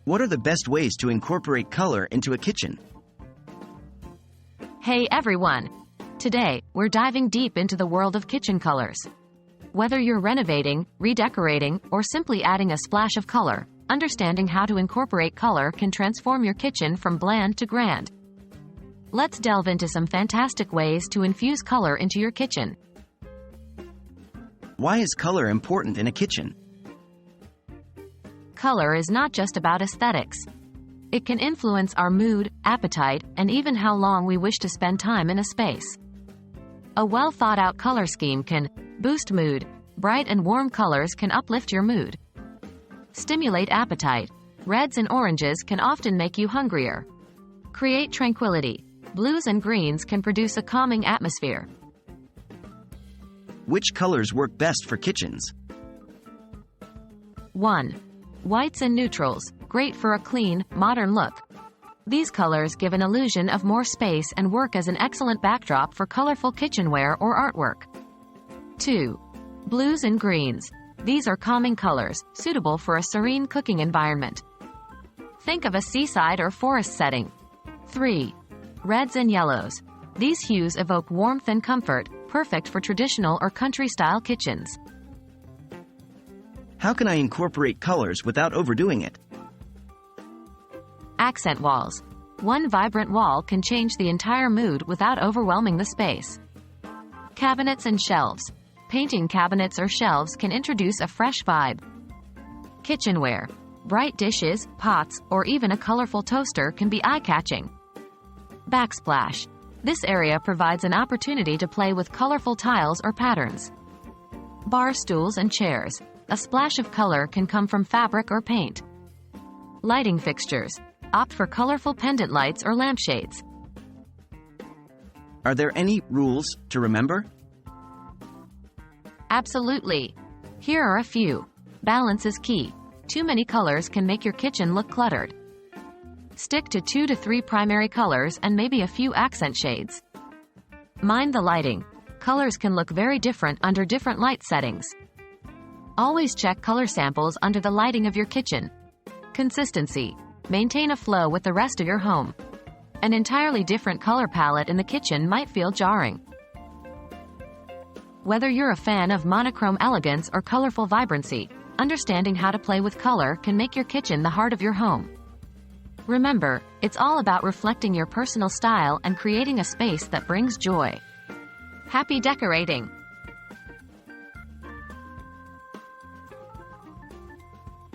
What are the best ways to incorporate color into a kitchen? Hey everyone! Today, we're diving deep into the world of kitchen colors. Whether you're renovating, redecorating, or simply adding a splash of color, understanding how to incorporate color can transform your kitchen from bland to grand. Let's delve into some fantastic ways to infuse color into your kitchen. Why is color important in a kitchen? Color is not just about aesthetics. It can influence our mood, appetite, and even how long we wish to spend time in a space. A well-thought-out color scheme can boost mood. Bright and warm colors can uplift your mood. Stimulate appetite. Reds and oranges can often make you hungrier. Create tranquility. Blues and greens can produce a calming atmosphere. Which colors work best for kitchens? 1. Whites and neutrals, great for a clean, modern look. These colors give an illusion of more space and work as an excellent backdrop for colorful kitchenware or artwork. 2. Blues and greens. These are calming colors, suitable for a serene cooking environment. Think of a seaside or forest setting. 3. Reds and yellows. These hues evoke warmth and comfort, perfect for traditional or country-style kitchens. How can I incorporate colors without overdoing it? Accent walls. One vibrant wall can change the entire mood without overwhelming the space. Cabinets and shelves. Painting cabinets or shelves can introduce a fresh vibe. Kitchenware. Bright dishes, pots, or even a colorful toaster can be eye-catching. Backsplash. This area provides an opportunity to play with colorful tiles or patterns. Bar stools and chairs. A splash of color can come from fabric or paint. Lighting fixtures. Opt for colorful pendant lights or lampshades. Are there any rules to remember? Absolutely. Here are a few. Balance is key. Too many colors can make your kitchen look cluttered. Stick to 2 to 3 primary colors and maybe a few accent shades. Mind the lighting. Colors can look very different under different light settings. Always check color samples under the lighting of your kitchen. Consistency. Maintain a flow with the rest of your home. An entirely different color palette in the kitchen might feel jarring. Whether you're a fan of monochrome elegance or colorful vibrancy, understanding how to play with color can make your kitchen the heart of your home. Remember, it's all about reflecting your personal style and creating a space that brings joy. Happy decorating!